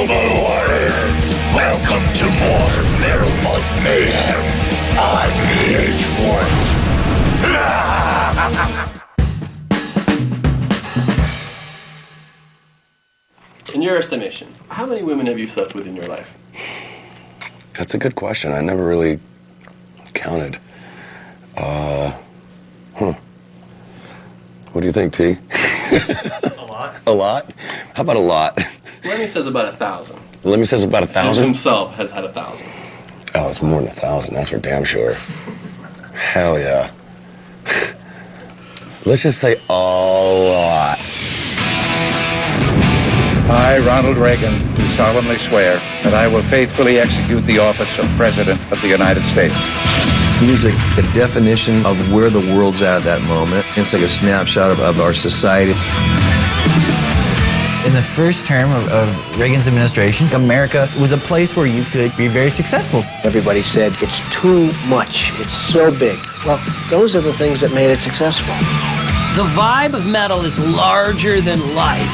Overlord, welcome to more Metal Month Mayhem on VH1. In your estimation, how many women have you slept with in your life? That's a good question. I never really counted. What do you think, T? A lot. A lot? How about a lot? Lemmy says about 1,000. Lemmy says about And 1,000? himself has had 1,000. Oh, it's more than 1,000. That's for damn sure. Hell yeah. Let's just say a lot. I, Ronald Reagan, do solemnly swear that I will faithfully execute the office of President of the United States. Music's a definition of where the world's at that moment. It's like a snapshot of our society. In the first term of Reagan's administration, America was a place where you could be very successful. Everybody said, it's too much, it's so big. Well, those are the things that made it successful. The vibe of metal is larger than life.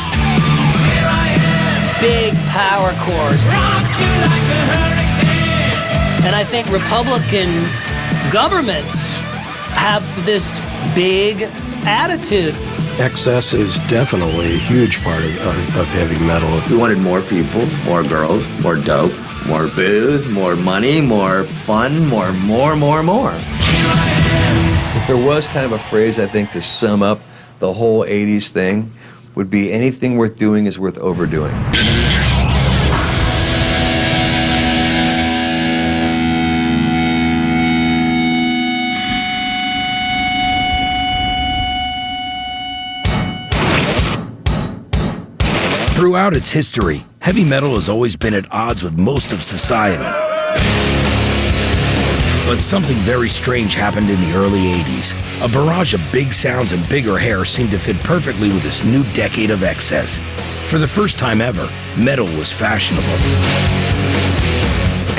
Big power chords. And I think Republican governments have this big attitude. Excess is definitely a huge part of heavy metal. We wanted more people, more girls, more dope, more booze, more money, more fun, more. If there was kind of a phrase, I think, to sum up the whole 80s thing, would be anything worth doing is worth overdoing. Throughout its history, heavy metal has always been at odds with most of society. But something very strange happened in the early 80s. A barrage of big sounds and bigger hair seemed to fit perfectly with this new decade of excess. For the first time ever, metal was fashionable.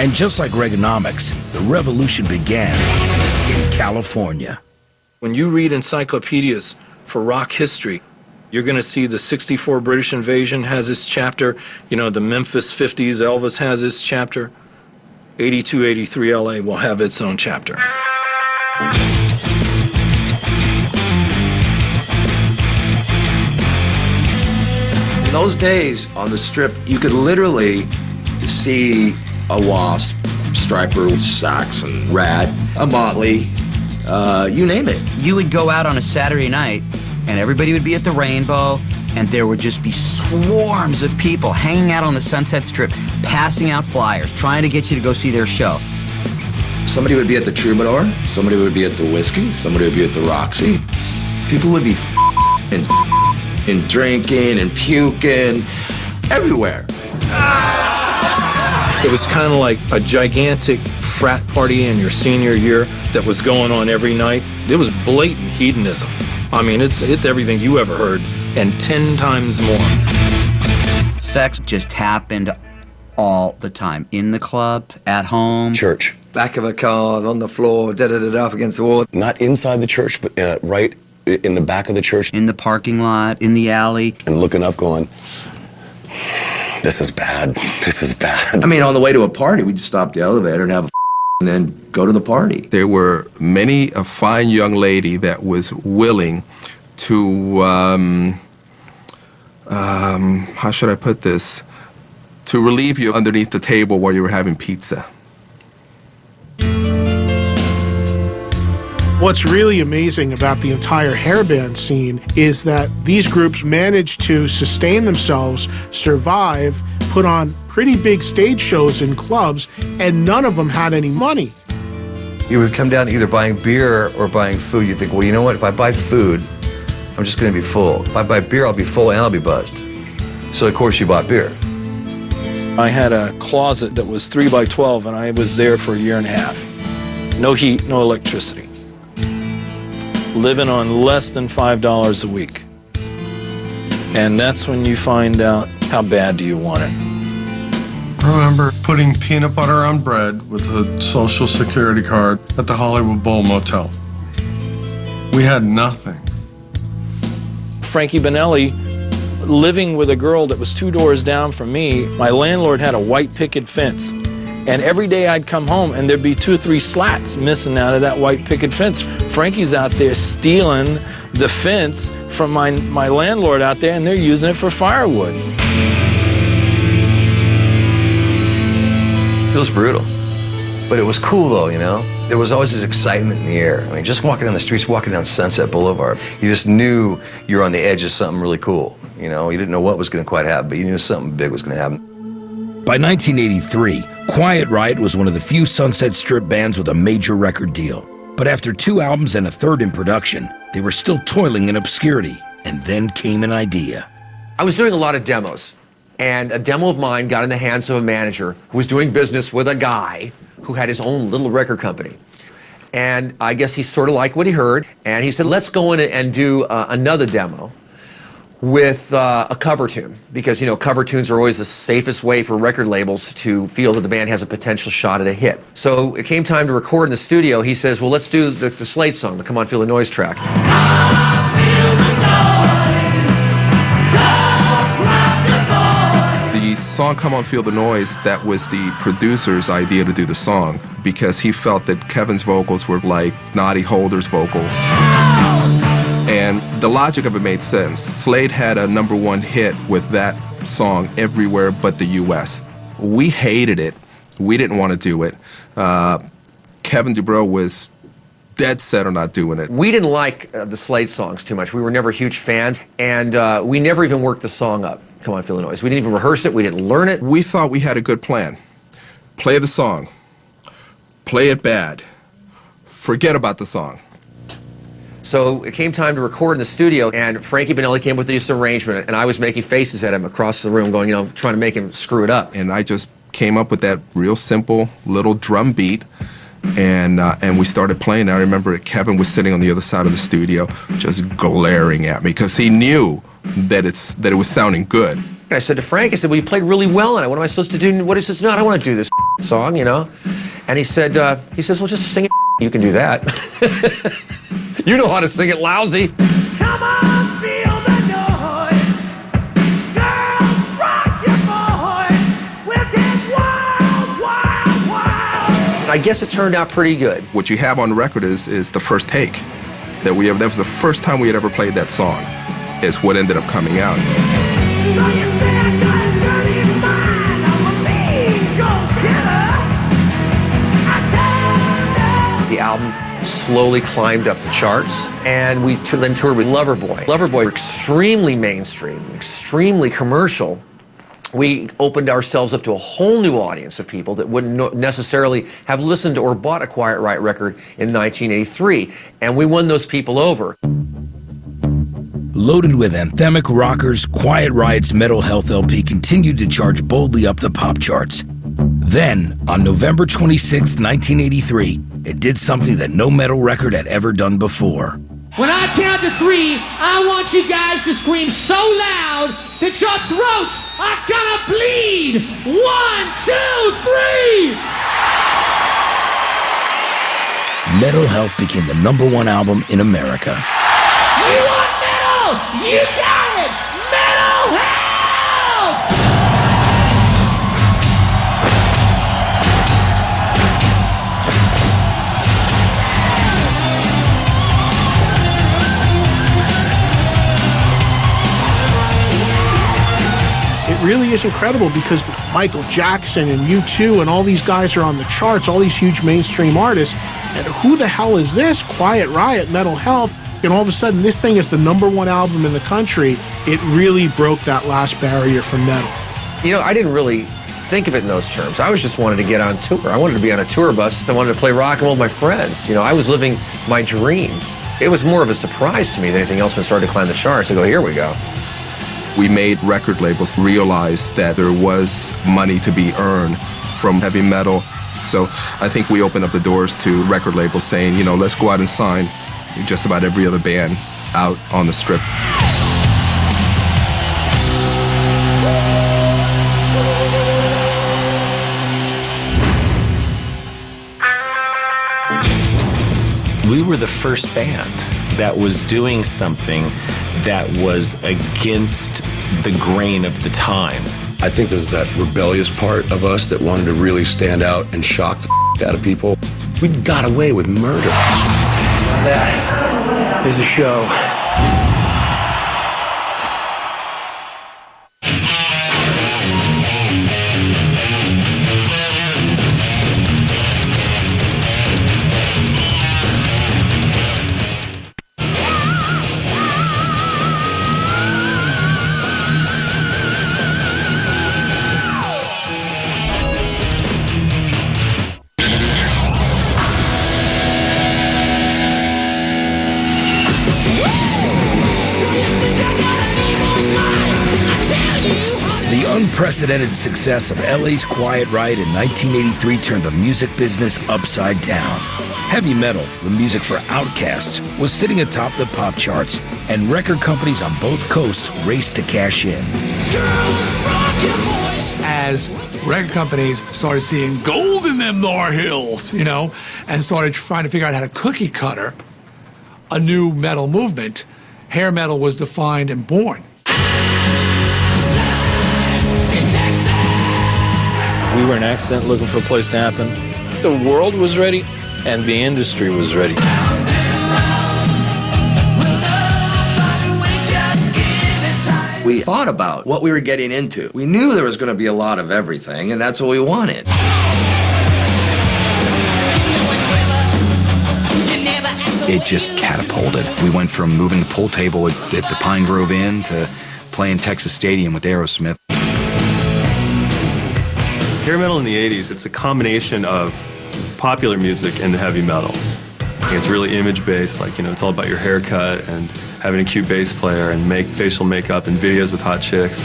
And just like Reaganomics, the revolution began in California. When you read encyclopedias for rock history, you're going to see the 64 British invasion has its chapter. You know, the Memphis 50s, Elvis has his chapter. 82, 83 LA will have its own chapter. In those days on the Strip, you could literally see a Wasp, Striper, Saxon, Rad, a Motley, you name it. You would go out on a Saturday night, and everybody would be at the Rainbow, and there would just be swarms of people hanging out on the Sunset Strip, passing out flyers, trying to get you to go see their show. Somebody would be at the Troubadour, somebody would be at the Whiskey, somebody would be at the Roxy. People would be and drinking and puking everywhere. It was kind of like a gigantic frat party in your senior year that was going on every night. It was blatant hedonism. I mean, it's everything you ever heard, and 10 times more. Sex just happened all the time. In the club, at home. Church. Back of a car, on the floor, up against the wall. Not inside the church, but right in the back of the church. In the parking lot, in the alley. And looking up going, this is bad, this is bad. I mean, on the way to a party, we'd stop the elevator and have a and then go to the party. There were many a fine young lady that was willing to, how should I put this, to relieve you underneath the table while you were having pizza. What's really amazing about the entire hairband scene is that these groups managed to sustain themselves, survive, put on pretty big stage shows in clubs, and none of them had any money. You would come down to either buying beer or buying food. You think, well, you know what? If I buy food, I'm just going to be full. If I buy beer, I'll be full and I'll be buzzed. So, of course, you bought beer. I had a closet that was 3 by 12, and I was there for a year and a half. No heat, no electricity. Living on less than $5 a week. And that's when you find out how bad do you want it. I remember putting peanut butter on bread with a Social Security card at the Hollywood Bowl Motel. We had nothing. Frankie Benelli living with a girl that was 2 doors down from me. My landlord had a white picket fence. And every day I'd come home and there'd be 2 or 3 slats missing out of that white picket fence. Frankie's out there stealing the fence from my landlord out there, and they're using it for firewood. It was brutal, but it was cool though, you know? There was always this excitement in the air. I mean, just walking down the streets, walking down Sunset Boulevard, you just knew you were on the edge of something really cool. You know, you didn't know what was going to quite happen, but you knew something big was going to happen. By 1983, Quiet Riot was one of the few Sunset Strip bands with a major record deal. But after 2 albums and a third in production, they were still toiling in obscurity. And then came an idea. I was doing a lot of demos, and a demo of mine got in the hands of a manager who was doing business with a guy who had his own little record company. And I guess he sort of liked what he heard, and he said, let's go in and do another demo with a cover tune, because, you know, cover tunes are always the safest way for record labels to feel that the band has a potential shot at a hit. So it came time to record in the studio. He says, well, let's do the Slade song, the Come On Feel the Noise track. The song Come On Feel the Noise, that was the producer's idea to do the song, because he felt that Kevin's vocals were like Noddy Holder's vocals. And the logic of it made sense. Slade had a #1 hit with that song everywhere but the US. We hated it. We didn't want to do it. Kevin DuBrow was dead set on not doing it. We didn't like the Slade songs too much. We were never huge fans, and we never even worked the song up, Come On Feel the Noise. We didn't even rehearse it. We didn't learn it. We thought we had a good plan. Play the song. Play it bad. Forget about the song. So it came time to record in the studio, and Frankie Banali came with this arrangement, and I was making faces at him across the room, going, you know, trying to make him screw it up. And I just came up with that real simple little drum beat, and we started playing. I remember that Kevin was sitting on the other side of the studio, just glaring at me, because he knew that it was sounding good. And I said to Frank, I said, well, you played really well on it. What am I supposed to do? What is this? No, I don't want to do this song, you know. And he says, well, just sing it. You can do that. You know how to sing it lousy. Come on, feel the noise. Girls, rock your voice. We'll get wild, wild, wild. I guess it turned out pretty good. What you have on record is the first take that we ever. That was the first time we had ever played that song. Is what ended up coming out. So you say I got a dirty mind. I'm a mean go-getter. I tell you. The album slowly climbed up the charts, and we then toured with Loverboy. Loverboy, extremely mainstream, extremely commercial. We opened ourselves up to a whole new audience of people that wouldn't necessarily have listened or bought a Quiet Riot record in 1983, and we won those people over. Loaded with anthemic rockers, Quiet Riot's Metal Health LP continued to charge boldly up the pop charts. Then, on November 26, 1983, it did something that no metal record had ever done before. When I count to 3, I want you guys to scream so loud that your throats are gonna bleed. 1, 2, 3! Metal Health became the #1 album in America. You want metal? You got it! Metal Health! It really is incredible because Michael Jackson and U2 and all these guys are on the charts, all these huge mainstream artists. And who the hell is this? Quiet Riot, Metal Health. And all of a sudden, this thing is the #1 album in the country. It really broke that last barrier for metal. You know, I didn't really think of it in those terms. I was just wanted to get on tour. I wanted to be on a tour bus. I wanted to play rock and roll with my friends. You know, I was living my dream. It was more of a surprise to me than anything else when it started to climb the charts. I go, here we go. We made record labels realize that there was money to be earned from heavy metal. So I think we opened up the doors to record labels saying, you know, let's go out and sign just about every other band out on the Strip. We were the first band that was doing something that was against the grain of the time. I think there's that rebellious part of us that wanted to really stand out and shock the out of people. We got away with murder. That is a show. The unprecedented success of LA's Quiet Riot in 1983 turned the music business upside down. Heavy metal, the music for outcasts, was sitting atop the pop charts, and record companies on both coasts raced to cash in. As record companies started seeing gold in them thar hills, you know, and started trying to figure out how to cookie cutter a new metal movement, hair metal was defined and born. We were an accident looking for a place to happen. The world was ready, and the industry was ready. We thought about what we were getting into. We knew there was going to be a lot of everything, and that's what we wanted. It just catapulted. We went from moving the pool table at the Pine Grove Inn to playing Texas Stadium with Aerosmith. Hair metal in the 80s, it's a combination of popular music and heavy metal. It's really image-based, like, you know, it's all about your haircut and having a cute bass player and make facial makeup and videos with hot chicks.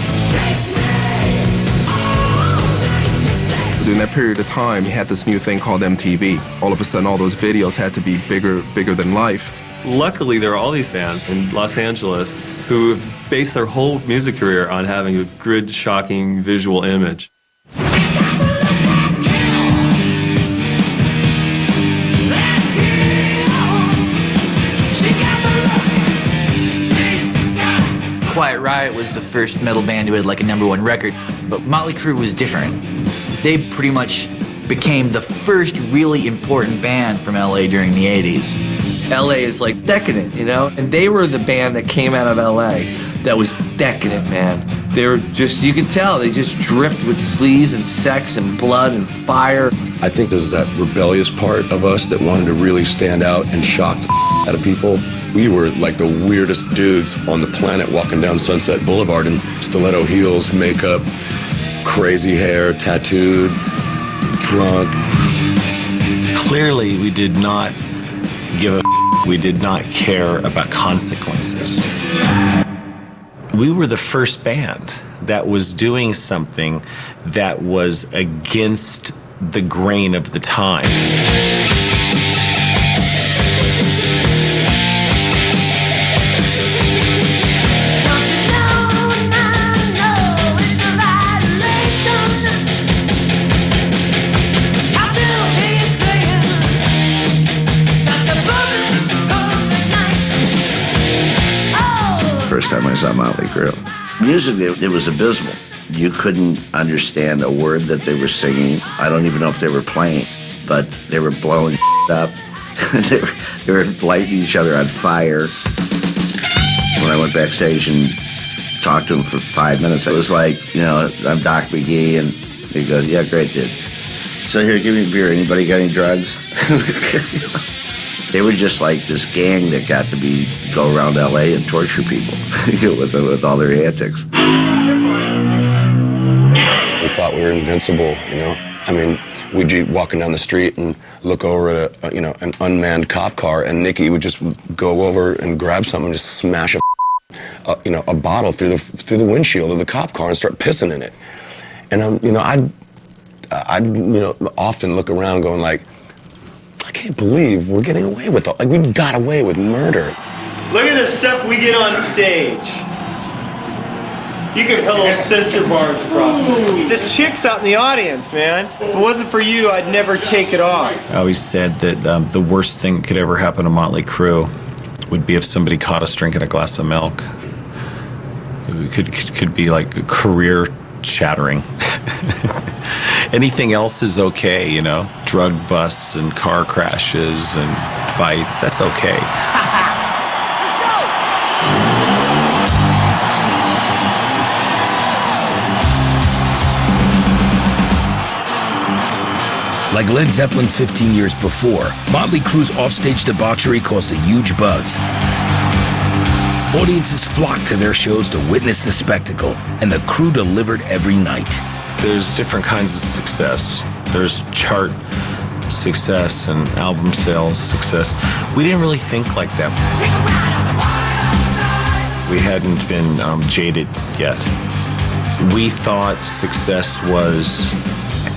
During that period of time, you had this new thing called MTV. All of a sudden, all those videos had to be bigger than life. Luckily, there are all these fans in Los Angeles who have based their whole music career on having a good, shocking visual image. Quiet Riot was the first metal band who had like a #1 record, but Motley Crue was different. They pretty much became the first really important band from LA during the 80s. LA is like decadent, you know? And they were the band that came out of LA that was decadent, man. They were just, you could tell, they just dripped with sleaze and sex and blood and fire. I think there's that rebellious part of us that wanted to really stand out and shock the out of people. We were like the weirdest dudes on the planet walking down Sunset Boulevard in stiletto heels, makeup, crazy hair, tattooed, drunk. Clearly, we did not give a we did not care about consequences. We were the first band that was doing something that was against the grain of the time. First time I saw Motley Crue. Musically, it was abysmal. You couldn't understand a word that they were singing. I don't even know if they were playing, but they were blowing up. they were lighting each other on fire. When I went backstage and talked to them for 5 minutes, it was like, you know, I'm Doc McGee, and he goes, yeah, great, dude. So here, give me a beer. Anybody got any drugs? They were just like this gang that got to go around LA and torture people with all their antics. We thought we were invincible, you know? I mean, we'd be walking down the street and look over at an unmanned cop car, and Nikki would just go over and grab something and just smash a bottle through the windshield of the cop car and start pissing in it. And I'd often look around going like, I can't believe we're getting away with it. Like, we got away with murder. Look at the stuff we get on stage. You could put little censor bars across this. This chick's out in the audience, man. If it wasn't for you, I'd never take it off. I always said that the worst thing that could ever happen to Motley Crue would be if somebody caught us drinking a glass of milk. It could be like career shattering. Anything else is okay, you know? Drug busts and car crashes and fights, that's okay. Like Led Zeppelin 15 years before, Motley Crue's offstage debauchery caused a huge buzz. Audiences flocked to their shows to witness the spectacle, and the crew delivered every night. There's different kinds of success. There's chart success and album sales success. We didn't really think like that. We hadn't been jaded yet. We thought success was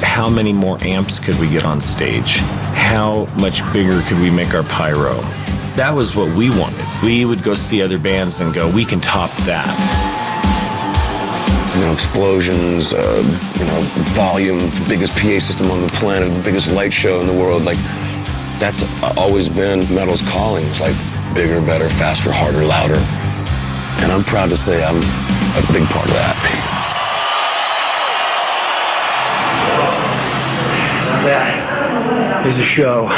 how many more amps could we get on stage? How much bigger could we make our pyro? That was what we wanted. We would go see other bands and go, we can top that. You know, explosions, you know, volume, the biggest PA system on the planet, the biggest light show in the world. Like, that's always been metal's calling. It's like bigger, better, faster, harder, louder. And I'm proud to say I'm a big part of that. That is a show.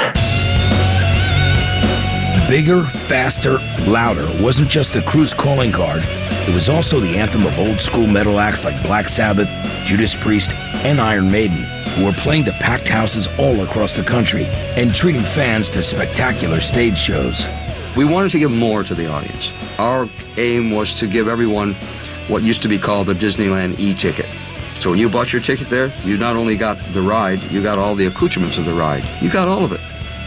Bigger, faster, louder wasn't just the Crue's calling card. It was also the anthem of old school metal acts like Black Sabbath, Judas Priest, and Iron Maiden, who were playing to packed houses all across the country and treating fans to spectacular stage shows. We wanted to give more to the audience. Our aim was to give everyone what used to be called the Disneyland e-ticket. So when you bought your ticket there, you not only got the ride, you got all the accoutrements of the ride. You got all of it.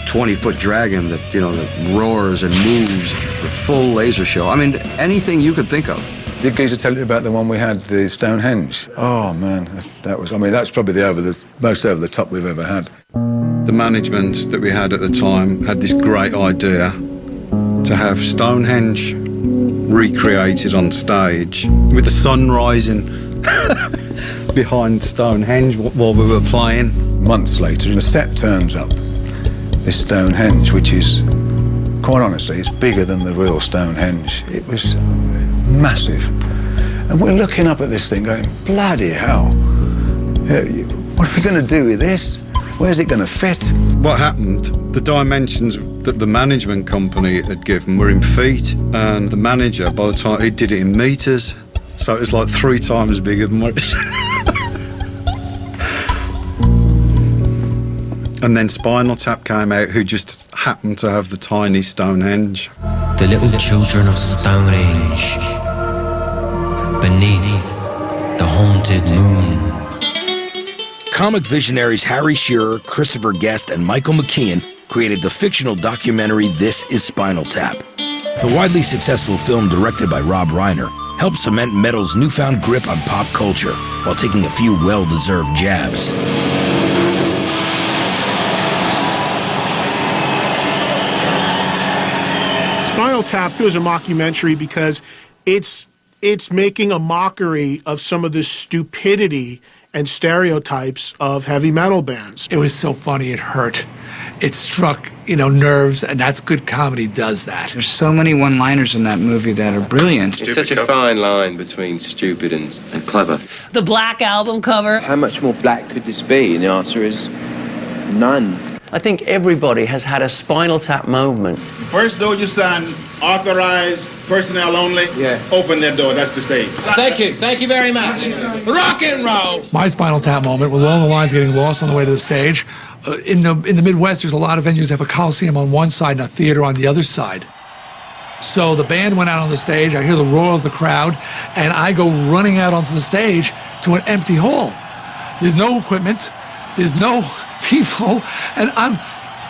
20-foot dragon that, you know, that roars and moves, the full laser show. I mean, anything you could think of. Did Geezer tell you about the one we had, the Stonehenge? Oh, man, that was, I mean, that's probably the most over the top we've ever had. The management that we had at the time had this great idea to have Stonehenge recreated on stage with the sun rising behind Stonehenge while we were playing. Months later, the set turns up. This Stonehenge, which is, quite honestly, it's bigger than the real Stonehenge. It was massive. And we're looking up at this thing going, bloody hell. What are we going to do with this? Where's it going to fit? What happened, the dimensions that the management company had given were in feet, and the manager, by the time he did it in meters, so it was like 3 times bigger than what it And then Spinal Tap came out, who just happened to have the tiny Stonehenge. The little children of Stonehenge, beneath the haunted moon. Comic visionaries Harry Shearer, Christopher Guest, and Michael McKean created the fictional documentary This Is Spinal Tap. The widely successful film, directed by Rob Reiner, helped cement metal's newfound grip on pop culture while taking a few well-deserved jabs. Spinal Tap was a mockumentary because it's making a mockery of some of the stupidity and stereotypes of heavy metal bands. It was so funny, it hurt. It struck, you know, nerves, and that's good comedy does that. There's so many one-liners in that movie that are brilliant. It's such a fine line between stupid and clever. The Black Album cover. How much more black could this be? And the answer is none. I think everybody has had a Spinal Tap moment. First door you sign, authorized personnel only. Yeah. Open that door, that's the stage. Thank you very much. Rock and roll. My Spinal Tap moment was along the lines of getting lost on the way to the stage. In the Midwest, there's a lot of venues that have a Coliseum on one side and a theater on the other side. So the band went out on the stage, I hear the roar of the crowd, and I go running out onto the stage to an empty hall. There's no equipment, there's no people, and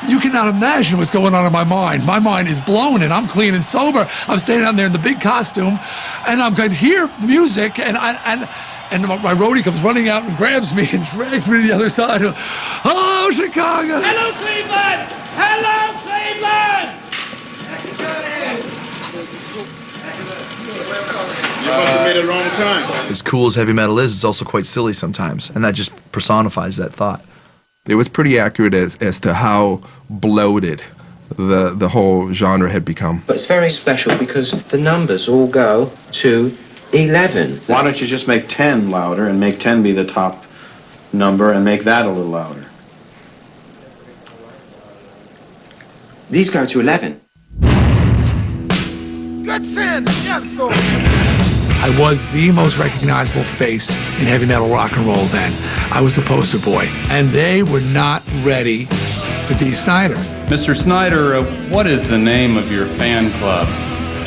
you cannot imagine what's going on in my mind. My mind is blown, and I'm clean and sober. I'm standing out there in the big costume, and I'm going to hear music, and my roadie comes running out and grabs me and drags me to the other side. Hello, Chicago! Hello, Cleveland! Hello, Cleveland! You must have made a wrong time. As cool as heavy metal is, it's also quite silly sometimes, and that just personifies that thought. It was pretty accurate as to how bloated the whole genre had become. But it's very special because the numbers all go to 11. Why don't you just make 10 louder and make 10 be the top number and make that a little louder? These go to 11. Good sense. Yeah, let's go. I was the most recognizable face in heavy metal rock and roll then. I was the poster boy. And they were not ready for Dee Snider. Mr. Snider, what is the name of your fan club?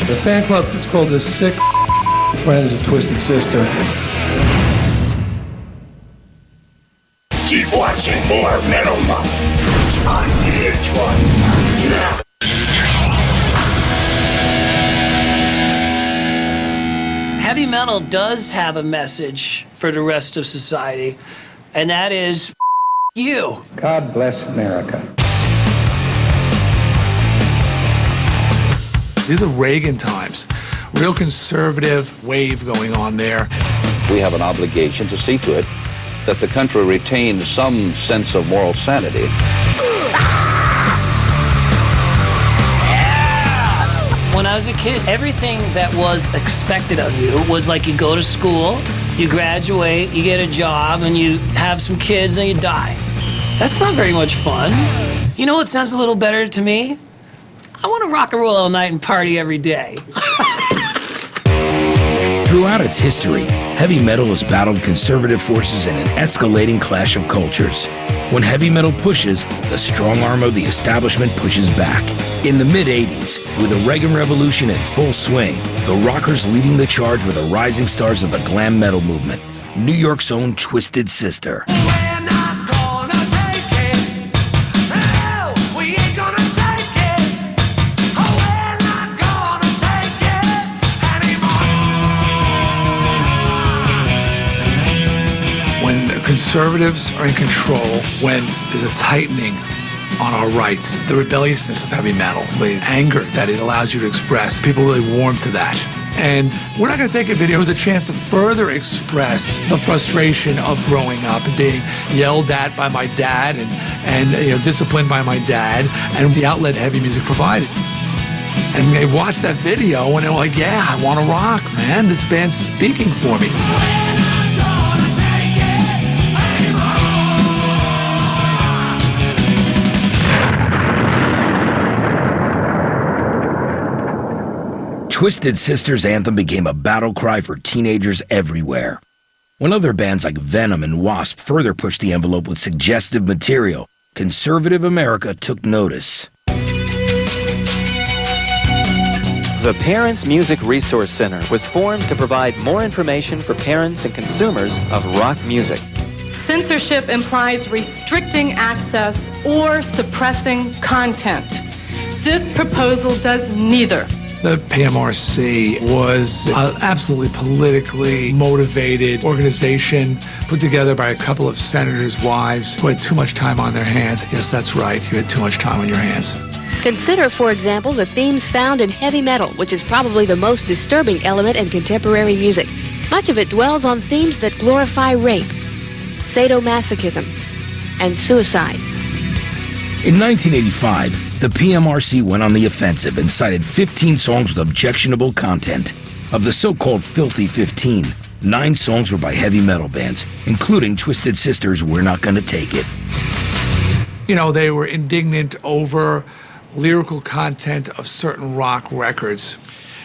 The fan club is called the Sick Friends of Twisted Sister. Keep watching more Metal Muppets on VH1. Yeah. Heavy metal does have a message for the rest of society, and that is you. God bless America. These are Reagan times. Real conservative wave going on there. We have an obligation to see to it that the country retains some sense of moral sanity. When I was a kid, everything that was expected of you was like you go to school, you graduate, you get a job, and you have some kids, and you die. That's not very much fun. You know what sounds a little better to me? I want to rock and roll all night and party every day. Throughout its history, heavy metal has battled conservative forces in an escalating clash of cultures. When heavy metal pushes, the strong arm of the establishment pushes back. In the mid-'80s, with the Reagan Revolution in full swing, the rockers leading the charge were the rising stars of the glam metal movement, New York's own Twisted Sister. Conservatives are in control when there's a tightening on our rights. The rebelliousness of heavy metal, the anger that it allows you to express, people really warm to that. And we're not going to take a video as a chance to further express the frustration of growing up and being yelled at by my dad and disciplined by my dad, and the outlet heavy music provided. And they watched that video and they were like, yeah, I want to rock, man. This band's speaking for me. Twisted Sister's anthem became a battle cry for teenagers everywhere. When other bands like Venom and Wasp further pushed the envelope with suggestive material, conservative America took notice. The Parents Music Resource Center was formed to provide more information for parents and consumers of rock music. Censorship implies restricting access or suppressing content. This proposal does neither. The PMRC was an absolutely politically motivated organization put together by a couple of senators' wives who had too much time on their hands. Yes, that's right. You had too much time on your hands. Consider, for example, the themes found in heavy metal, which is probably the most disturbing element in contemporary music. Much of it dwells on themes that glorify rape, sadomasochism, and suicide. In 1985, the PMRC went on the offensive and cited 15 songs with objectionable content. Of the so-called Filthy 15, 9 songs were by heavy metal bands, including Twisted Sister's We're Not Gonna Take It. You know, they were indignant over lyrical content of certain rock records.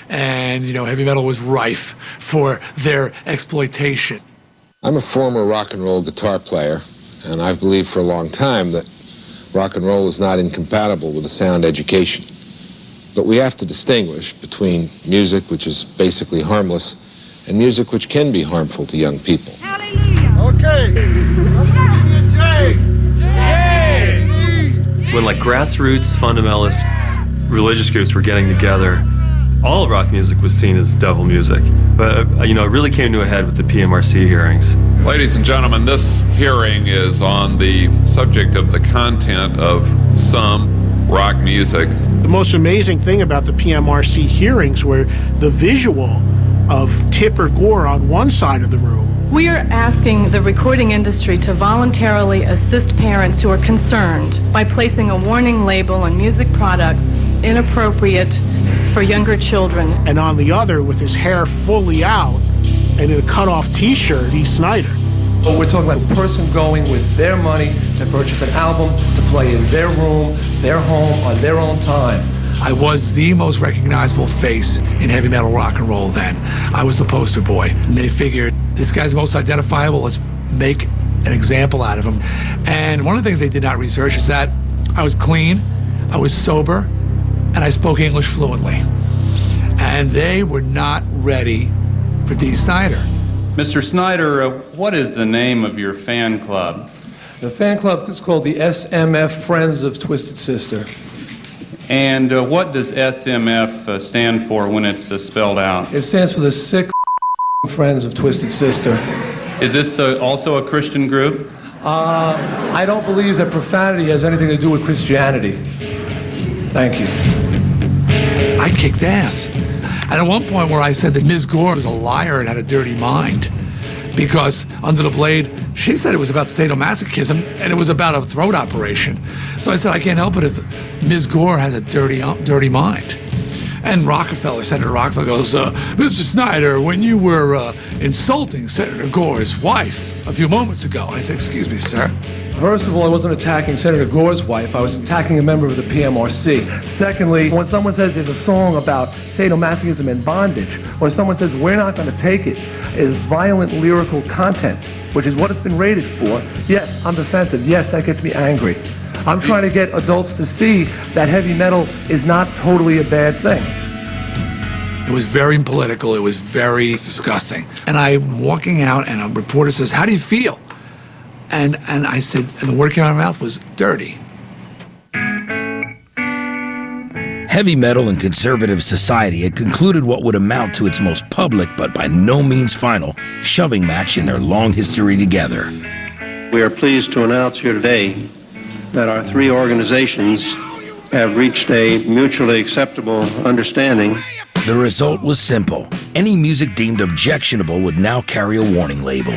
And, heavy metal was rife for their exploitation. I'm a former rock and roll guitar player, and I've believed for a long time that rock and roll is not incompatible with a sound education. But we have to distinguish between music, which is basically harmless, and music which can be harmful to young people. Okay. When grassroots fundamentalist religious groups were getting together, all of rock music was seen as devil music. But, it really came to a head with the PMRC hearings. Ladies and gentlemen, this hearing is on the subject of the content of some rock music. The most amazing thing about the PMRC hearings were the visual of Tipper Gore on one side of the room. We are asking the recording industry to voluntarily assist parents who are concerned by placing a warning label on music products inappropriate for younger children. And on the other, with his hair fully out, and in a cut-off T-shirt, Dee Snider. But we're talking about a person going with their money to purchase an album, to play in their room, their home, on their own time. I was the most recognizable face in heavy metal rock and roll then. I was the poster boy. And they figured, this guy's the most identifiable, let's make an example out of him. And one of the things they did not research is that I was clean, I was sober, and I spoke English fluently. And they were not ready for Dee Snider. Mr. Snider, what is the name of your fan club? The fan club is called the SMF Friends of Twisted Sister. And what does SMF stand for when it's spelled out? It stands for the Sick Friends of Twisted Sister. Is this also a Christian group? I don't believe that profanity has anything to do with Christianity. Thank you. I kicked ass. And at one point where I said that Ms. Gore was a liar and had a dirty mind, because Under the Blade, she said it was about sadomasochism and it was about a throat operation. So I said, I can't help it if Ms. Gore has a dirty mind. And Senator Rockefeller goes, Mr. Snider, when you were insulting Senator Gore's wife a few moments ago. I said, excuse me, sir. First of all, I wasn't attacking Senator Gore's wife. I was attacking a member of the PMRC. Secondly, when someone says there's a song about sadomasochism and bondage, or someone says we're not going to take it, is violent lyrical content, which is what it's been rated for. Yes, I'm defensive. Yes, that gets me angry. I'm trying to get adults to see that heavy metal is not totally a bad thing. It was very political. It was very disgusting. And I'm walking out, and a reporter says, how do you feel? And I said, and the word that came out of my mouth was dirty. Heavy metal and conservative society had concluded what would amount to its most public, but by no means final, shoving match in their long history together. We are pleased to announce here today that our three organizations have reached a mutually acceptable understanding. The result was simple. Any music deemed objectionable would now carry a warning label.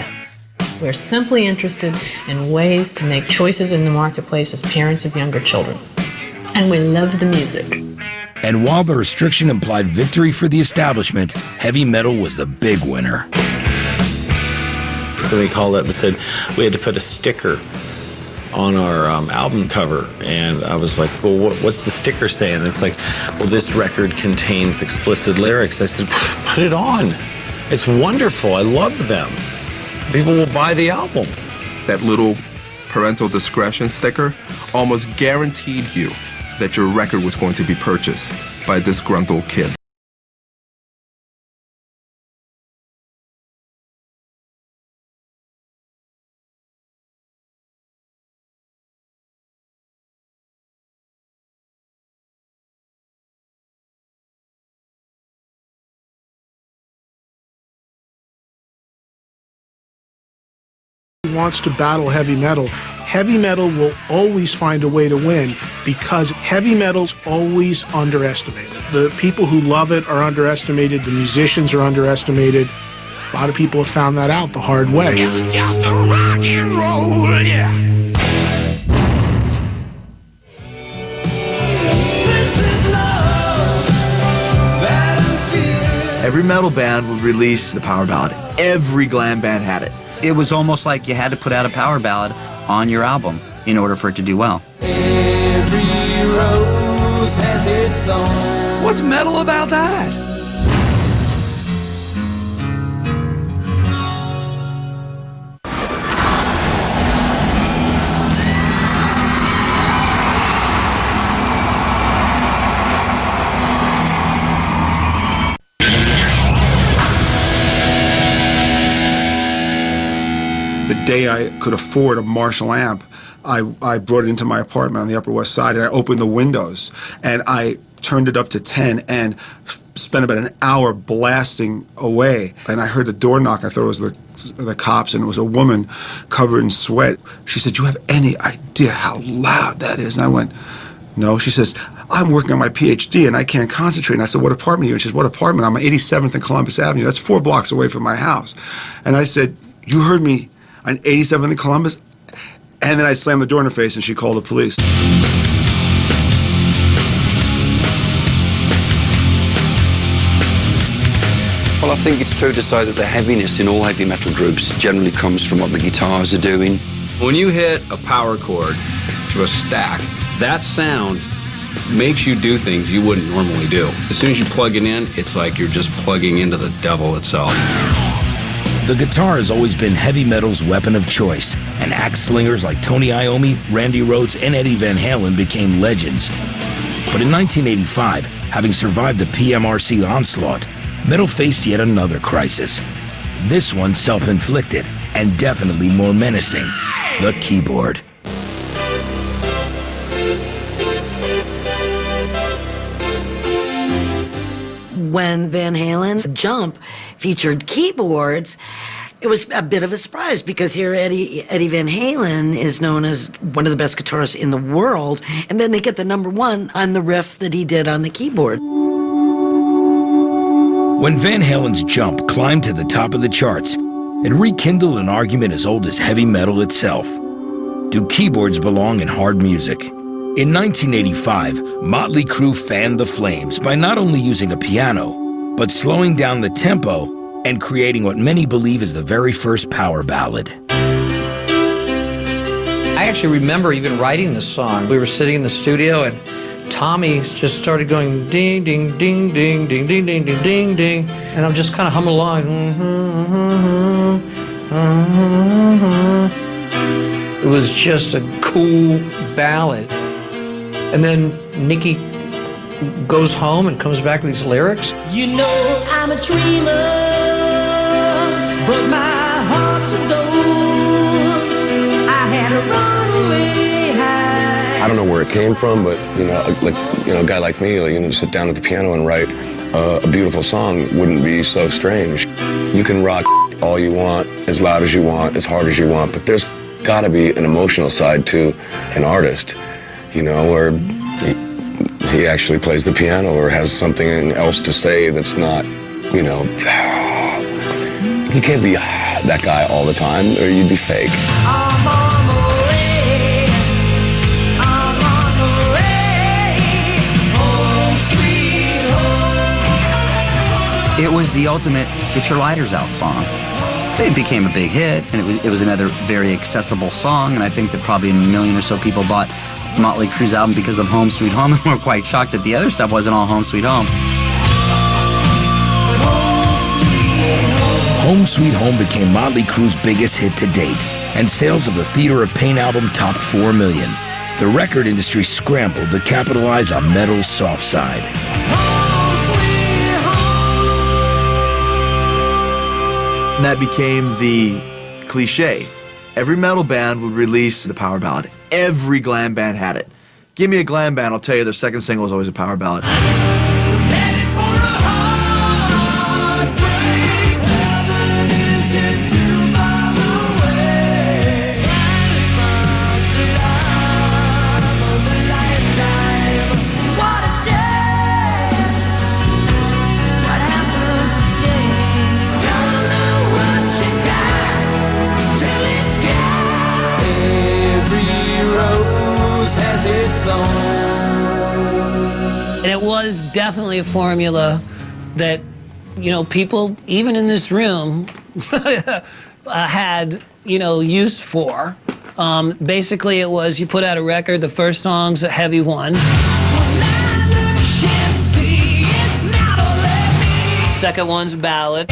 We're simply interested in ways to make choices in the marketplace as parents of younger children. And we love the music. And while the restriction implied victory for the establishment, heavy metal was the big winner. Somebody called up and said we had to put a sticker on our album cover, and I was like, well, what's the sticker saying? And it's like, well, this record contains explicit lyrics. I said, put it on. It's wonderful. I love them. People will buy the album. That little parental discretion sticker almost guaranteed you that your record was going to be purchased by a disgruntled kid. Wants to battle heavy metal. Heavy metal will always find a way to win because heavy metal's always underestimated. The people who love it are underestimated. The musicians are underestimated. A lot of people have found that out the hard way. It's just a rock and roll, yeah. Every metal band would release the power ballad. Every glam band had it. It was almost like you had to put out a power ballad on your album in order for it to do well. Every rose has its thorn. What's metal about that? The day I could afford a Marshall amp, I brought it into my apartment on the Upper West Side, and I opened the windows, and I turned it up to 10 and spent about an hour blasting away. And I heard the door knock. I thought it was the cops, and it was a woman covered in sweat. She said, "Do you have any idea how loud that is?" And I went, "No." She says, "I'm working on my PhD and I can't concentrate." And I said, "What apartment are you in?" She says, "What apartment?" I'm on 87th and Columbus Avenue. That's 4 blocks away from my house. And I said, "You heard me on 87th and Columbus?" And then I slammed the door in her face and she called the police. Well, I think it's true to say that the heaviness in all heavy metal groups generally comes from what the guitars are doing. When you hit a power chord to a stack, that sound makes you do things you wouldn't normally do. As soon as you plug it in, it's like you're just plugging into the devil itself. The guitar has always been heavy metal's weapon of choice, and axe slingers like Tony Iommi, Randy Rhoads, and Eddie Van Halen became legends. But in 1985, having survived the PMRC onslaught, metal faced yet another crisis. This one self-inflicted, and definitely more menacing: the keyboard. When Van Halen's Jump featured keyboards, it was a bit of a surprise because here Eddie Van Halen is known as one of the best guitarists in the world, and then they get the #1 on the riff that he did on the keyboard. When Van Halen's Jump climbed to the top of the charts, it rekindled an argument as old as heavy metal itself. Do keyboards belong in hard music? In 1985, Motley Crue fanned the flames by not only using a piano, but slowing down the tempo and creating what many believe is the very first power ballad. I actually remember even writing this song. We were sitting in the studio and Tommy just started going ding, ding, ding, ding, ding, ding, ding, ding, ding, ding. And I'm just kind of humming along. It was just a cool ballad. And then Nicky goes home and comes back with these lyrics. You know I'm a dreamer, but my heart's of gold. I had a runaway high. I don't know where it came from, but a guy like me, sit down at the piano and write a beautiful song wouldn't be so strange. You can rock all you want, as loud as you want, as hard as you want, but there's got to be an emotional side to an artist. Where he actually plays the piano or has something else to say that's not, you can't be that guy all the time or you'd be fake. I'm on the way. I'm on the way. Home sweet home. It was the ultimate get your lighters out song. It became a big hit, and it was another very accessible song, and I think that probably 1 million or so people bought Motley Crue's album because of Home Sweet Home, and we're quite shocked that the other stuff wasn't all Home Sweet Home. Home Sweet Home became Motley Crue's biggest hit to date, and sales of the Theater of Pain album topped 4 million. The record industry scrambled to capitalize on metal's soft side. And that became the cliche. Every metal band would release the power ballad. Every glam band had it. Give me a glam band, I'll tell you their second single is always a power ballad. And it was definitely a formula that, people, even in this room, had, use for. Basically, it was you put out a record, the first song's a heavy one. Second one's a ballad.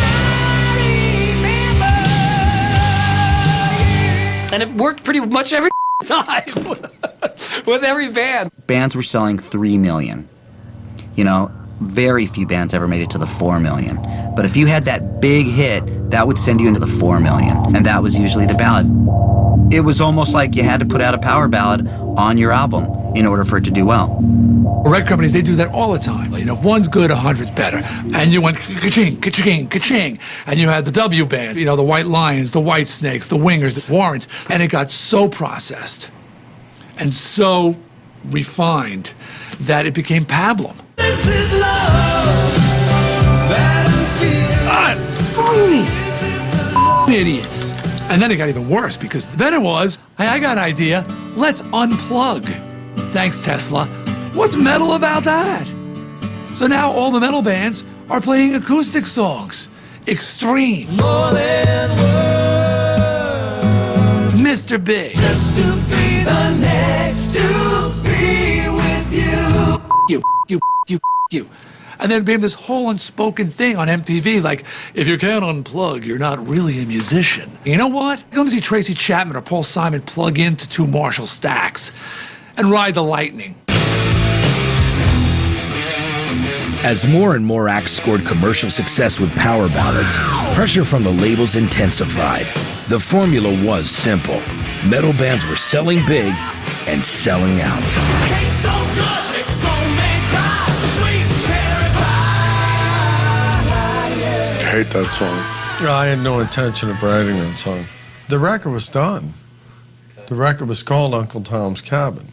And it worked pretty much every time with every band. Bands were selling 3 million. Very few bands ever made it to the 4 million. But if you had that big hit, that would send you into the 4 million. And that was usually the ballad. It was almost like you had to put out a power ballad on your album in order for it to do well. Record companies, they do that all the time. If one's good, 100's better. And you went ka-ching, ka-ching, ka-ching. And you had the W bands, the White Lions, the White Snakes, the Wingers, the Warrants. And it got so processed and so refined that it became pablum. Is this love that I'm feeling? Idiots. And then it got even worse because then it was, hey, I got an idea. Let's unplug. Thanks, Tesla. What's metal about that? So now all the metal bands are playing acoustic songs. Extreme. More than words. Mr. Big. Just to be the next to be with you. You. And then it became this whole unspoken thing on MTV, like, if you can't unplug, you're not really a musician. You know what? Come see Tracy Chapman or Paul Simon plug into 2 Marshall stacks and ride the lightning. As more and more acts scored commercial success with power ballads, pressure from the labels intensified. The formula was simple. Metal bands were selling big and selling out. Tastes so good, make a grown man cry. Sweet cherry pie. I hate that song. I had no intention of writing that song. The record was done. The record was called Uncle Tom's Cabin.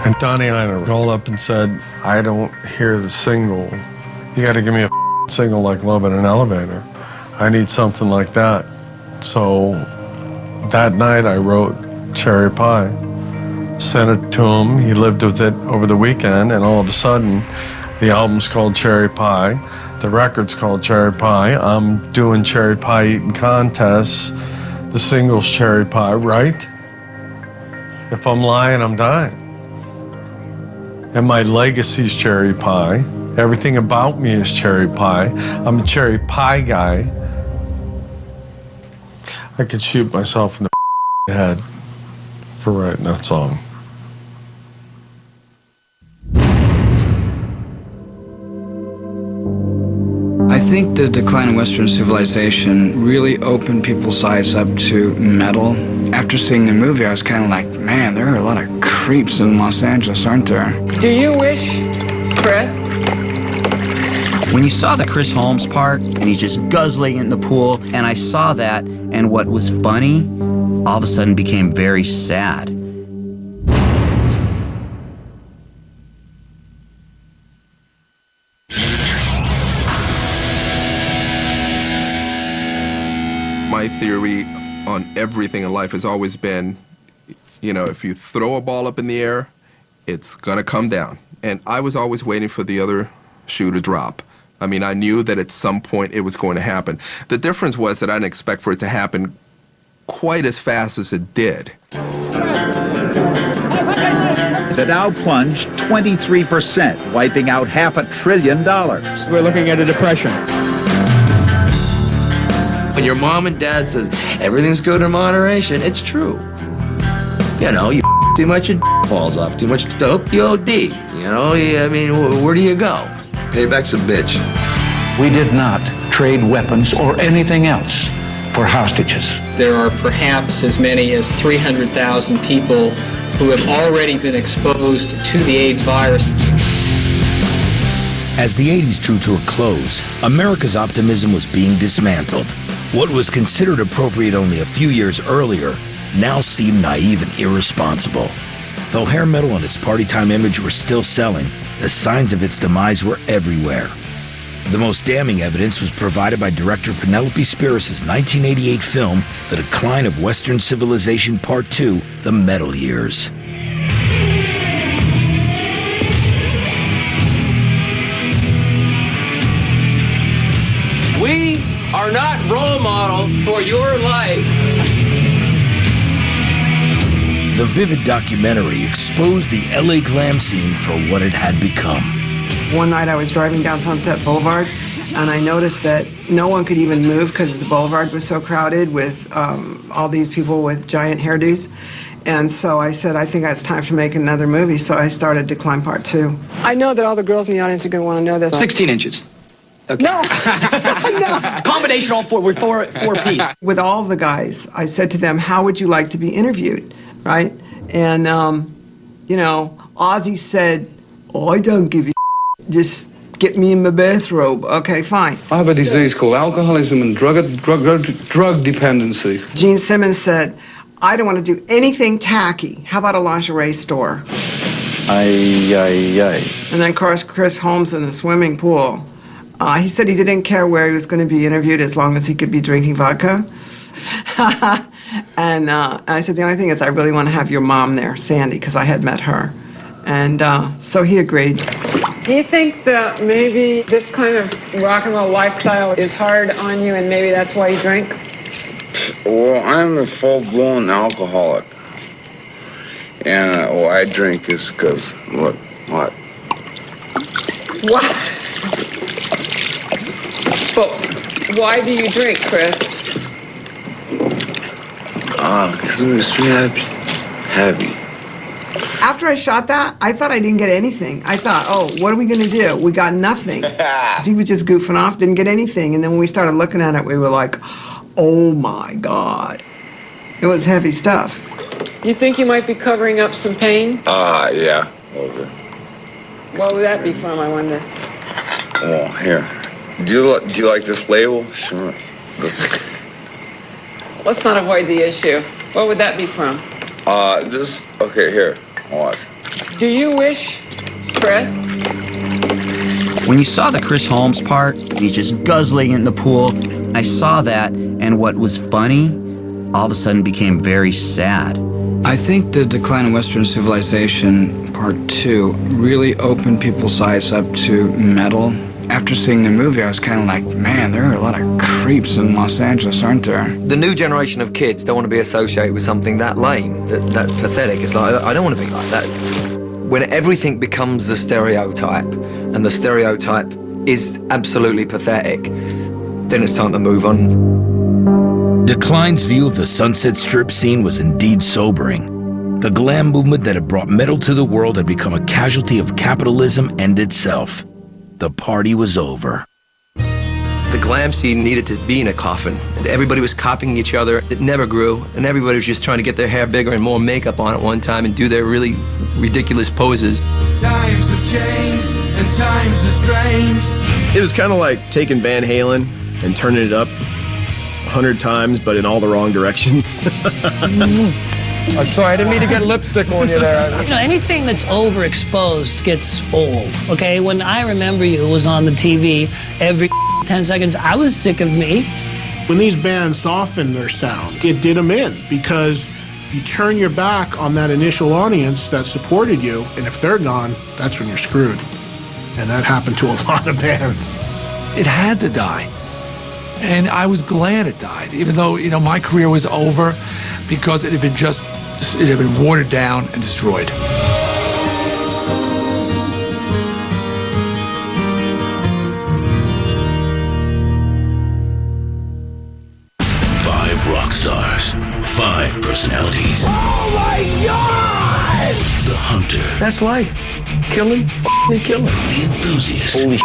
And Donnie Ienner called up and said, I don't hear the single. You got to give me a single like Love in an Elevator. I need something like that. So that night I wrote Cherry Pie, sent it to him. He lived with it over the weekend, and all of a sudden, the album's called Cherry Pie. The record's called Cherry Pie. I'm doing cherry pie eating contests. The single's Cherry Pie, right? If I'm lying, I'm dying. And my legacy's cherry pie. Everything about me is cherry pie. I'm a cherry pie guy. I could shoot myself in the head for writing that song. I think the decline of Western civilization really opened people's eyes up to metal. After seeing the movie, I was kind of like, man, there are a lot of creeps in Los Angeles, aren't there? Do you wish, Chris? When you saw the Chris Holmes part, and he's just guzzling in the pool, and I saw that, and what was funny, all of a sudden became very sad. My theory on everything in life has always been, you know, if you throw a ball up in the air, it's gonna come down. And I was always waiting for the other shoe to drop. I mean, I knew that at some point it was going to happen. The difference was that I didn't expect for it to happen quite as fast as it did. The Dow plunged 23%, wiping out $500 billion. We're looking at a depression. When your mom and dad says everything's good in moderation, it's true. You know, you too much, it falls off. Too much dope, you OD. You know, I mean, where do you go? Payback's a bitch. We did not trade weapons or anything else for hostages. There are perhaps as many as 300,000 people who have already been exposed to the AIDS virus. As the 80s drew to a close, America's optimism was being dismantled. What was considered appropriate only a few years earlier now seemed naive and irresponsible. Though hair metal and its party time image were still selling, the signs of its demise were everywhere. The most damning evidence was provided by director Penelope Spyris' 1988 film, The Decline of Western Civilization Part 2, The Metal Years. We are not role models for your life. The vivid documentary exposed the LA glam scene for what it had become. One night I was driving down Sunset Boulevard, and I noticed that no one could even move because the boulevard was so crowded with all these people with giant hairdos. And so I said, I think it's time to make another movie, so I started Decline Part 2. I know that all the girls in the audience are going to want to know this. 16 inches. Okay. No! No! Combination, all four, with four piece. With all of the guys, I said to them, how would you like to be interviewed, right? And, you know, Ozzy said, oh, I don't give a just get me in my bathrobe. Okay, fine. I have a disease called alcoholism and drug dependency. Gene Simmons said, I don't want to do anything tacky. How about a lingerie store? Aye. And then, of course, Chris Holmes in the swimming pool. He said he didn't care where he was going to be interviewed as long as he could be drinking vodka. And I said, the only thing is I really want to have your mom there, Sandy, because I had met her. And so he agreed. Do you think that maybe this kind of rock and roll lifestyle is hard on you and maybe that's why you drink? Well, I'm a full-blown alcoholic. And why I drink is because, what? What? But why do you drink, Chris? Because it makes me happy. After I shot that, I thought I didn't get anything. I thought, oh, what are we going to do? We got nothing. 'Cause he was just goofing off, didn't get anything. And then when we started looking at it, we were like, oh my God. It was heavy stuff. You think you might be covering up some pain? Yeah. Okay. What would that be from, I wonder? Well, here. Do you like this label? Sure. Let's not avoid the issue. What would that be from? Okay, here. Watch. Do you wish, Chris? When you saw the Chris Holmes part, he's just guzzling it in the pool. I saw that, and what was funny, all of a sudden became very sad. I think The Decline of Western Civilization Part 2 really opened people's eyes up to metal. After seeing the movie, I was kind of like, man, there are a lot of creeps in Los Angeles, aren't there? The new generation of kids don't want to be associated with something that lame, that's pathetic. It's like, I don't want to be like that. When everything becomes the stereotype, and the stereotype is absolutely pathetic, then it's time to move on. Decline's view of the Sunset Strip scene was indeed sobering. The glam movement that had brought metal to the world had become a casualty of capitalism and itself. The party was over. The glam scene needed to be in a coffin. Everybody was copying each other. It never grew, and everybody was just trying to get their hair bigger and more makeup on at one time and do their really ridiculous poses. Times have changed, and times are strange. It was kind of like taking Van Halen and turning it up 100 times, but in all the wrong directions. I'm sorry, I didn't mean to get lipstick on you there. You know, anything that's overexposed gets old, okay? When I Remember You was on the TV every 10 seconds, I was sick of me. When these bands soften their sound, it did them in because you turn your back on that initial audience that supported you, and if they're gone, that's when you're screwed. And that happened to a lot of bands. It had to die. And I was glad it died, even though, you know, my career was over because it had been watered down and destroyed. Five rock stars, 5 personalities. Oh my God! The hunter. That's life. Killing, and killing. The enthusiast. Holy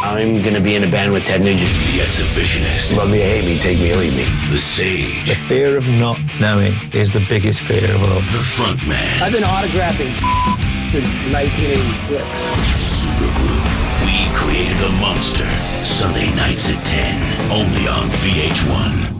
I'm gonna be in a band with Ted Nugent. The exhibitionist. Love me or hate me, take me or leave me. The sage. The fear of not knowing is the biggest fear of all. The front man. I've been autographing since 1986. Supergroup. We created a monster. Sunday nights at 10. Only on VH1.